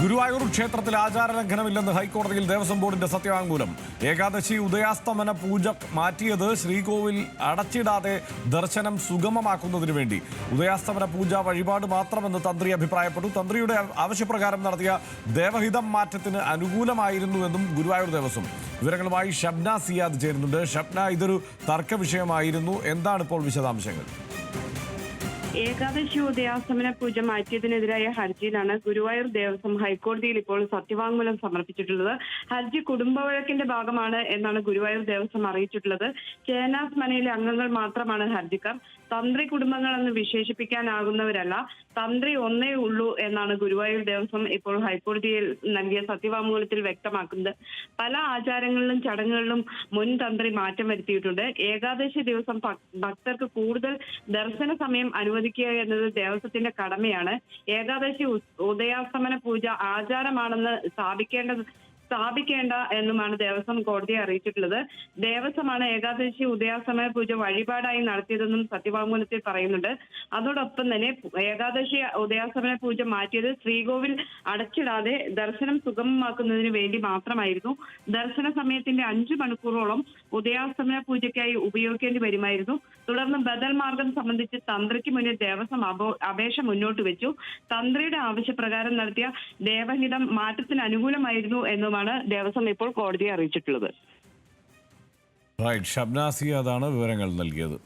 ഗുരുവായൂർ ക്ഷേത്രത്തിൽ ആചാരലംഘനമില്ലെന്ന് ഹൈക്കോടതിയിൽ ദേവസ്വം ബോർഡിന്റെ സത്യവാങ്മൂലം. ഏകാദശി ഉദയാസ്തമന പൂജ മാറ്റിയത് ശ്രീകോവിൽ അടച്ചിടാതെ ദർശനം സുഗമമാക്കുന്നതിനു വേണ്ടി. ഉദയാസ്തമന പൂജ വഴിപാട് മാത്രമെന്ന് തന്ത്രി അഭിപ്രായപ്പെട്ടു. തന്ത്രിയുടെ ആവശ്യപ്രകാരം നടത്തിയ ദേവഹിതം മാറ്റത്തിന് അനുകൂലമായിരുന്നുവെന്നും ഗുരുവായൂർ ദേവസ്വം. വിവരങ്ങളുമായി ഷബ്ന സിയാദ് ചേരുന്നുണ്ട്. ഷബ്ന, ഇതൊരു തർക്ക വിഷയമായിരുന്നു. എന്താണ് ഇപ്പോൾ വിശദാംശങ്ങൾ? ഏകാദശി ഉദയാസ്തമന പൂജ മാറ്റിയതിനെതിരായ ഹർജിയിലാണ് ഗുരുവായൂർ ദേവസ്വം ഹൈക്കോടതിയിൽ ഇപ്പോൾ സത്യവാങ്മൂലം സമർപ്പിച്ചിട്ടുള്ളത്. ഹർജി കുടുംബവഴക്കിന്റെ ഭാഗമാണ് എന്നാണ് ഗുരുവായൂർ ദേവസ്വം അറിയിച്ചിട്ടുള്ളത്. ചേനാസ് മനയിലെ അംഗങ്ങൾ മാത്രമാണ് ഹർജിക്കാർ. തന്ത്രി കുടുംബങ്ങളെന്ന് വിശേഷിപ്പിക്കാനാകുന്നവരല്ല, തന്ത്രി ഒന്നേ ഉള്ളൂ എന്നാണ് ഗുരുവായൂർ ദേവസ്വം ഇപ്പോൾ ഹൈക്കോടതിയിൽ നൽകിയ സത്യവാങ്മൂലത്തിൽ വ്യക്തമാക്കുന്നത്. പല ആചാരങ്ങളിലും ചടങ്ങുകളിലും മുൻ തന്ത്രി മാറ്റം വരുത്തിയിട്ടുണ്ട്. ഏകാദശി ദിവസം ഭക്തർക്ക് കൂടുതൽ ദർശന സമയം അനുവദിക്കുക എന്നത് ദേവസ്വത്തിന്റെ കടമയാണ്. ഏകാദശി ഉദയാസ്തമന പൂജ ആചാരമാണെന്ന് സ്ഥാപിക്കേണ്ട എന്നുമാണ് ദേവസ്വം കോടതിയെ അറിയിച്ചിട്ടുള്ളത്. ദേവസ്വമാണ് ഏകാദശി ഉദയാസ്തമന പൂജ വഴിപാടായി നടത്തിയതെന്നും സത്യവാങ്മൂലത്തിൽ പറയുന്നുണ്ട്. അതോടൊപ്പം തന്നെ ഏകാദശി ഉദയാസ്തമന പൂജ മാറ്റിയത് ശ്രീകോവിൽ അടച്ചിടാതെ ദർശനം സുഗമമാക്കുന്നതിന് വേണ്ടി മാത്രമായിരുന്നു. ദർശന സമയത്തിന്റെ 5 മണിക്കൂറോളം ഉദയാസ്തമന പൂജയ്ക്കായി ഉപയോഗിക്കേണ്ടി വരുമായിരുന്നു. തുടർന്ന് ബദൽ മാർഗം സംബന്ധിച്ച് തന്ത്രിക്ക് മുന്നിൽ ദേവസ്വം അപേക്ഷ മുന്നോട്ട് വെച്ചു. തന്ത്രിയുടെ ആവശ്യപ്രകാരം നടത്തിയ ദേവഹിതം മാറ്റത്തിന് അനുകൂലമായിരുന്നു എന്നുമാണ് ദേവസ്വം ഇപ്പോൾ കോടതിയെ അറിയിച്ചിട്ടുള്ളത്. റൈറ്റ്, ഷബ്ന സിയാദാണ് വിവരങ്ങൾ നൽകിയത്.